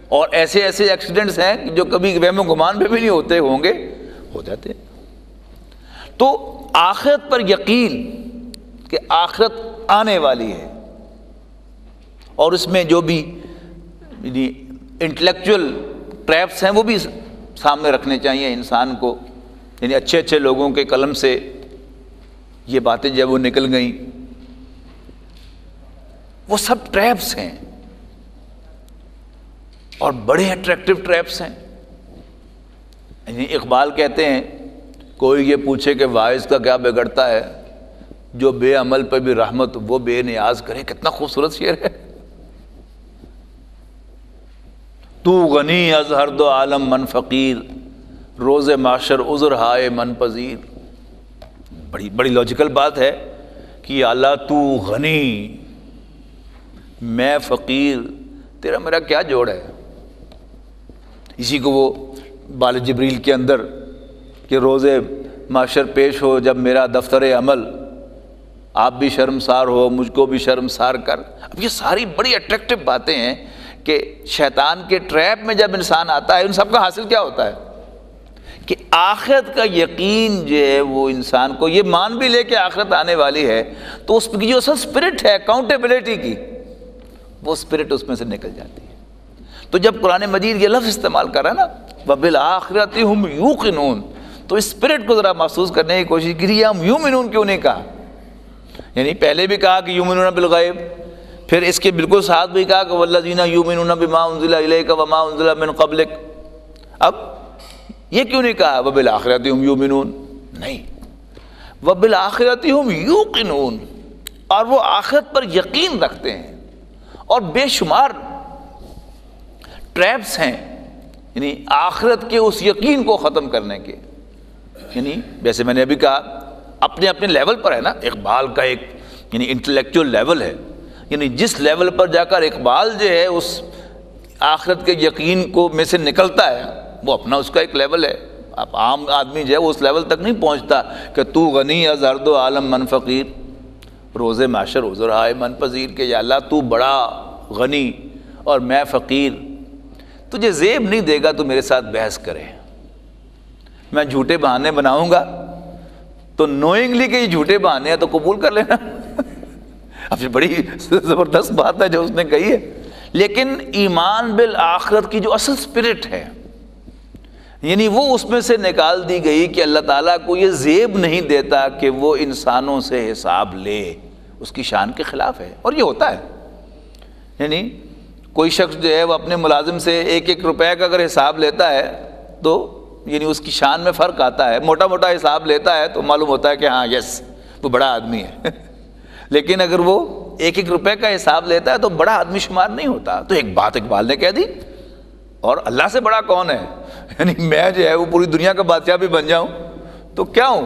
اور ایسے ایسے ایکسیڈنٹس ہیں جو کبھی وہم و گمان پہ بھی نہیں ہوتے ہوں گے، ہو جاتے ہیں۔ تو آخرت پر یقین کہ آخرت آنے والی ہے، اور اس میں جو بھی انٹلیکچوئل ٹریپس ہیں وہ بھی سامنے رکھنے چاہیے انسان کو، یعنی اچھے اچھے لوگوں کے قلم سے یہ باتیں جب وہ نکل گئیں، وہ سب ٹریپس ہیں اور بڑے اٹریکٹیو ٹریپس ہیں۔ یعنی اقبال کہتے ہیں کوئی یہ پوچھے کہ واعظ کا کیا بگڑتا ہے، جو بے عمل پہ بھی رحمت وہ بے نیاز کرے۔ کتنا خوبصورت شعر ہے۔ تو غنی از ہر دو عالم من فقیر، روز معاشر عذر ہائے من پذیر۔ بڑی لاجیکل بات ہے کہ اللہ تو غنی، میں فقیر، تیرا میرا کیا جوڑ ہے۔ اسی کو وہ بال جبریل کے اندر کہ روز معاشر پیش ہو جب میرا دفتر عمل، آپ بھی شرمسار ہو مجھ کو بھی شرمسار کر۔ اب یہ ساری بڑی اٹریکٹیو باتیں ہیں کہ شیطان کے ٹریپ میں جب انسان آتا ہے، ان سب کا حاصل کیا ہوتا ہے کہ آخرت کا یقین جو ہے وہ انسان کو یہ مان بھی لے کہ آخرت آنے والی ہے، تو اس کی جو اصل اسپرٹ ہے اکاؤنٹیبلٹی کی، وہ اسپرٹ اس میں سے نکل جاتی ہے۔ تو جب قرآن مجید یہ لفظ استعمال کر رہا ہے نا وَبِالْآخِرَةِ هُمْ يُوقِنُونَ، تو اسپرٹ کو ذرا محسوس کرنے کی کوشش کی، ہم یؤمنون کیوں نہیں کہا؟ یعنی پہلے بھی کہا کہ یؤمنون بالغیب، پھر اس کے بالکل ساتھ بھی کہا کہ والذین یؤمنون بما انزل الیک وما انزل من قبلک۔ اب یہ کیوں نہیں کہا وبالآخرۃ ہم یؤمنون؟ نہیں، وبالآخرۃ ہم یوقنون، اور وہ آخرت پر یقین رکھتے ہیں۔ اور بے شمار ٹریپس ہیں یعنی آخرت کے اس یقین کو ختم کرنے کے، یعنی جیسے میں نے ابھی کہا اپنے اپنے لیول پر ہے نا، اقبال کا ایک یعنی انٹلیکچوئل لیول ہے، یعنی جس لیول پر جا کر اقبال جو ہے اس آخرت کے یقین کو میں سے نکلتا ہے وہ اپنا اس کا ایک لیول ہے۔ اب عام آدمی جو ہے وہ اس لیول تک نہیں پہنچتا کہ تو غنی از ہر دو عالم من فقیر، روز معاشر عذر ہائے من پذیر، کہ یا اللہ تو بڑا غنی اور میں فقیر، تجھے زیب نہیں دے گا تو میرے ساتھ بحث کرے، میں جھوٹے بہانے بناؤں گا تو نوئنگلی کہ یہ جھوٹے بہانے ہیں تو قبول کر لینا۔ اب یہ بڑی زبردست بات ہے جو اس نے کہی ہے، لیکن ایمان بالآخرت کی جو اصل سپرٹ ہے یعنی وہ اس میں سے نکال دی گئی کہ اللہ تعالیٰ کو یہ زیب نہیں دیتا کہ وہ انسانوں سے حساب لے، اس کی شان کے خلاف ہے، اور یہ ہوتا ہے۔ یعنی کوئی شخص جو ہے وہ اپنے ملازم سے 1-1 روپے کا اگر حساب لیتا ہے تو یعنی اس کی شان میں فرق آتا ہے، موٹا موٹا حساب لیتا ہے تو معلوم ہوتا ہے کہ ہاں یس وہ بڑا آدمی ہے، لیکن اگر وہ 1-1 روپے کا حساب لیتا ہے تو بڑا آدمی شمار نہیں ہوتا۔ تو ایک بات اقبال نے کہہ دی، اور اللہ سے بڑا کون ہے؟ یعنی میں جو ہے وہ پوری دنیا کا بادشاہ بھی بن جاؤں تو کیا ہوں؟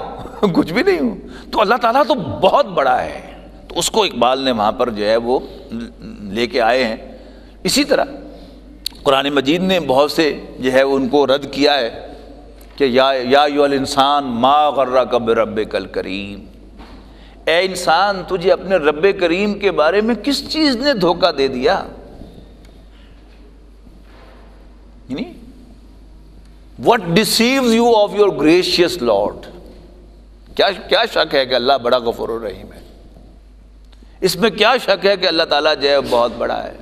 کچھ بھی نہیں ہوں۔ تو اللہ تعالیٰ تو بہت بڑا ہے، تو اس کو اقبال نے وہاں پر جو ہے وہ لے کے آئے ہیں۔ اسی طرح قرآن مجید نے بہت سے جو ہے ان کو رد کیا ہے کہ یا ایھا الانسان ما غرک بربک الکریم، اے انسان تجھے اپنے رب کریم کے بارے میں کس چیز نے دھوکہ دے دیا؟ یعنی what deceives you of your gracious Lord؟ کیا شک ہے کہ اللہ بڑا غفور الرحیم ہے؟ اس میں کیا شک ہے کہ اللہ تعالیٰ جو ہے بہت بڑا ہے؟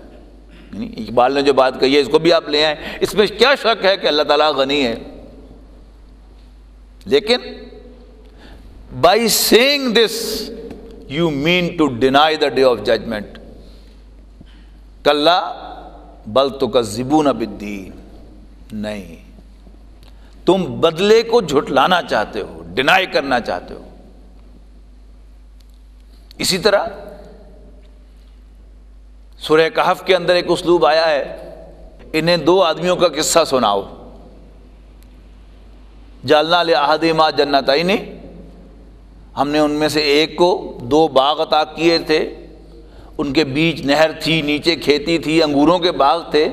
یعنی اقبال نے جو بات کہی ہے اس کو بھی آپ لے آئیں، اس میں کیا شک ہے کہ اللہ تعالیٰ غنی ہے؟ لیکن by saying this you mean to deny the day of judgment۔ کلا بل تکذبون بالدین، نہیں، تم بدلے کو جھٹلانا چاہتے ہو، ڈینائی کرنا چاہتے ہو۔ اسی طرح سورہ کہف کے اندر ایک اسلوب آیا ہے، انہیں 2 آدمیوں کا قصہ سناؤ۔ جعلنا لأحدہما جنتین، ہم نے ان میں سے ایک کو 2 باغ عطا کیے تھے، ان کے بیچ نہر تھی، نیچے کھیتی تھی، انگوروں کے باغ تھے،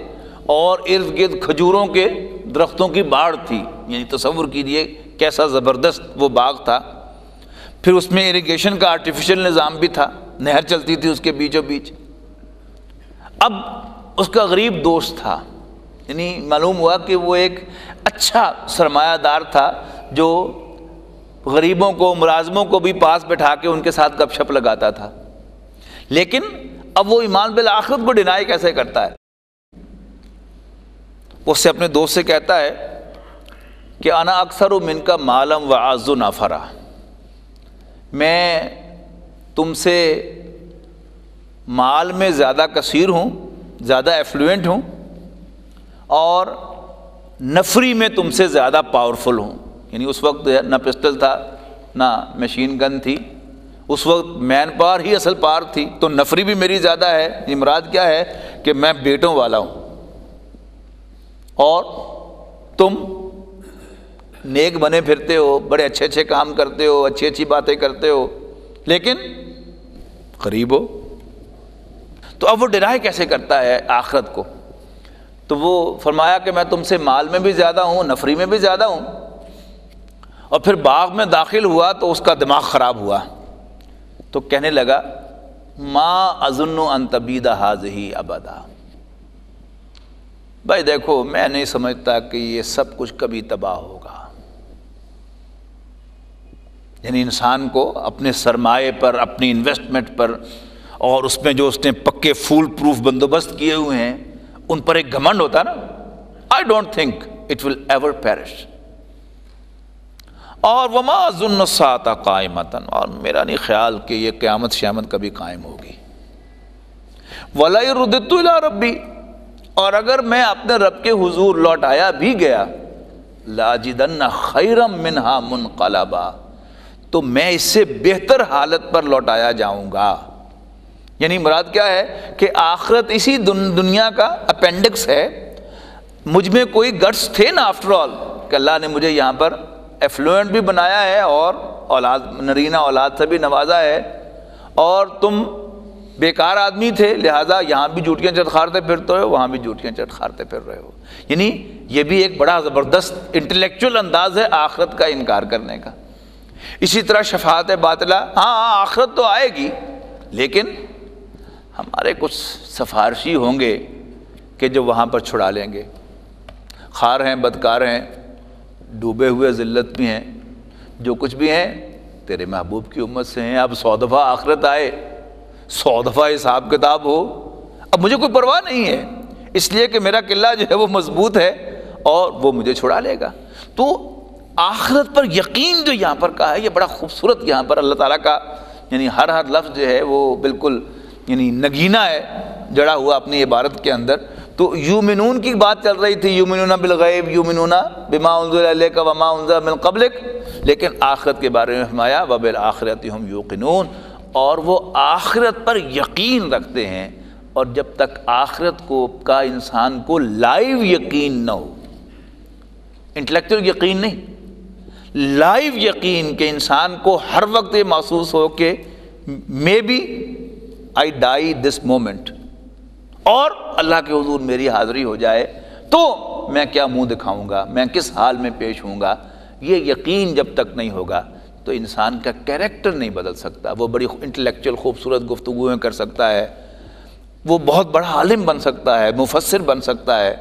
اور ارد گرد کھجوروں کے درختوں کی باڑ تھی۔ یعنی تصور کیجئے کیسا زبردست وہ باغ تھا۔ پھر اس میں اریگیشن کا آرٹیفیشل نظام بھی تھا، نہر چلتی تھی اس کے بیچوں بیچ۔ اب اس کا غریب دوست تھا، یعنی معلوم ہوا کہ وہ ایک اچھا سرمایہ دار تھا جو غریبوں کو، ملازموں کو بھی پاس بٹھا کے ان کے ساتھ گپ شپ لگاتا تھا. لیکن اب وہ ایمان بالآخرت کو ڈینائی کیسے کرتا ہے؟ اس سے اپنے دوست سے کہتا ہے کہ انا اکثر منک مالا واعز نفرا، میں تم سے مال میں زیادہ کثیر ہوں، زیادہ ایفلوئنٹ ہوں، اور نفری میں تم سے زیادہ پاورفل ہوں. یعنی اس وقت نہ پسٹل تھا نہ مشین گن تھی، اس وقت مین پاور ہی اصل پاور تھی، تو نفری بھی میری زیادہ ہے. یہ مراد کیا ہے کہ میں بیٹوں والا ہوں، اور تم نیک بنے پھرتے ہو، بڑے اچھے اچھے کام کرتے ہو، اچھی اچھی باتیں کرتے ہو، لیکن غریب ہو. تو اب وہ ڈینائی کیسے کرتا ہے آخرت کو؟ تو وہ فرمایا کہ میں تم سے مال میں بھی زیادہ ہوں، نفری میں بھی زیادہ ہوں. اور پھر باغ میں داخل ہوا تو اس کا دماغ خراب ہوا، تو کہنے لگا ما اظن ان تبید ھذہ ابدا، بھائی دیکھو میں نہیں سمجھتا کہ یہ سب کچھ کبھی تباہ ہوگا. یعنی انسان کو اپنے سرمایے پر، اپنی انویسٹمنٹ پر، اور اس میں جو اس نے پکے فول پروف بندوبست کیے ہوئے ہیں ان پر ایک گھمنڈ ہوتا ہے نا. I don't think it will ever perish. اور وما اظن الساعۃ قائمۃ، اور میرا نہیں خیال کہ یہ قیامت شیامت کبھی قائم ہوگی. وَلَئِن رُدِدتُّ إِلَىٰ رَبِّی، اور اگر میں اپنے رب کے حضور لوٹ آیا بھی گیا، لَأَجِدَنَّ خَيْرًا مِّنْهَا مُنْقَلَبًا، تو میں اس سے بہتر حالت پر لوٹایا جاؤں گا. یعنی مراد کیا ہے کہ آخرت اسی دنیا کا اپینڈکس ہے. مجھ میں کوئی گٹس تھے نا آفٹر آل، کہ اللہ نے مجھے یہاں پر ایفلوئنٹ بھی بنایا ہے اور اولاد، نرینہ اولاد سے بھی نوازا ہے، اور تم بیکار آدمی تھے لہٰذا یہاں بھی جوتیاں چٹخارتے پھرتے ہو، وہاں بھی جوتیاں چٹخارتے پھر رہے ہو. یعنی یہ بھی ایک بڑا زبردست انٹلیکچوئل انداز ہے آخرت کا انکار کرنے کا. اسی طرح شفاعت باطلہ، ہاں آخرت تو آئے گی، لیکن ہمارے کچھ سفارشی ہوں گے کہ جو وہاں پر چھڑا لیں گے. خار ہیں، بدکار ہیں، ڈوبے ہوئے ذلت بھی ہیں، جو کچھ بھی ہیں تیرے محبوب کی امت سے ہیں. اب 100 دفعہ آخرت آئے، 100 دفعہ حساب کتاب ہو، اب مجھے کوئی پرواہ نہیں ہے، اس لیے کہ میرا قلعہ جو ہے وہ مضبوط ہے اور وہ مجھے چھڑا لے گا. تو آخرت پر یقین جو یہاں پر کہا ہے، یہ بڑا خوبصورت یہاں پر اللہ تعالیٰ کا، یعنی ہر لفظ جو ہے وہ بالکل یعنی نگینہ ہے جڑا ہوا اپنی عبارت کے اندر. تو یومنون کی بات چل رہی تھی، یومنون بالغیب، یومنون بما انزل الیک وما انزل من قبلک، لیکن آخرت کے بارے میں فرمایا وبالآخرۃ ھم یوقنون، اور وہ آخرت پر یقین رکھتے ہیں. اور جب تک آخرت کو کا انسان کو لائیو یقین نہ ہو، انٹلیکچوئل یقین نہیں، لائیو یقین کہ انسان کو ہر وقت یہ محسوس ہو کہ may be I dye this moment, اور اللہ کے حضور میری حاضری ہو جائے تو میں کیا منہ دکھاؤں گا، میں کس حال میں پیش ہوں گا، یہ یقین جب تک نہیں ہوگا تو انسان کا کیریکٹر نہیں بدل سکتا. وہ بڑی انٹلیکچوئل خوبصورت گفتگویں کر سکتا ہے، وہ بہت بڑا عالم بن سکتا ہے، مفسر بن سکتا ہے،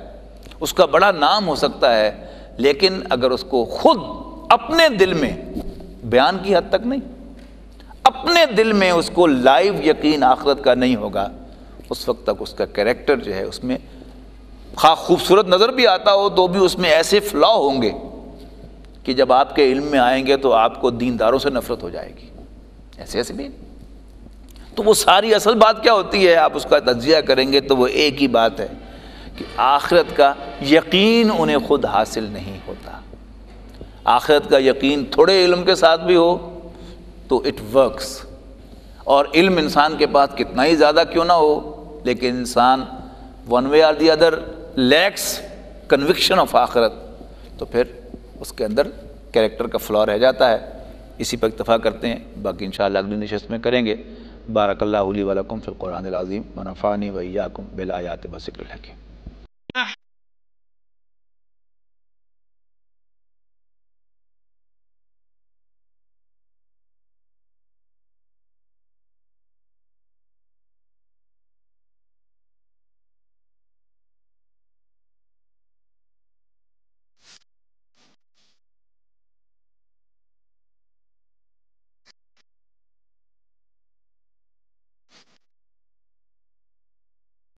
اس کا بڑا نام ہو سکتا ہے، لیکن اگر اس کو خود اپنے دل میں، بیان کی حد تک نہیں، اپنے دل میں اس کو لائیو یقین آخرت کا نہیں ہوگا، اس وقت تک اس کا کیریکٹر جو ہے اس میں خواہ خوبصورت نظر بھی آتا ہو تو بھی اس میں ایسے فلا ہوں گے کہ جب آپ کے علم میں آئیں گے تو آپ کو دینداروں سے نفرت ہو جائے گی. ایسے بھی. تو وہ ساری اصل بات کیا ہوتی ہے، آپ اس کا تجزیہ کریں گے تو وہ ایک ہی بات ہے کہ آخرت کا یقین انہیں خود حاصل نہیں ہوتا. آخرت کا یقین تھوڑے علم کے ساتھ بھی ہو تو اٹ ورکس، اور علم انسان کے پاس کتنا ہی زیادہ کیوں نہ ہو، لیکن انسان one way or the other links connection of آخرت، تو پھر اس کے اندر کریکٹر کا فلا رہ جاتا ہے. اسی پر اکتفا کرتے ہیں، باقی انشاءاللہ اگلی نشست میں کریں گے. بارک اللہ لی ولکم فی القرآن العظیم ونفعنی وإیاکم بالآیات والذکر الحکیم.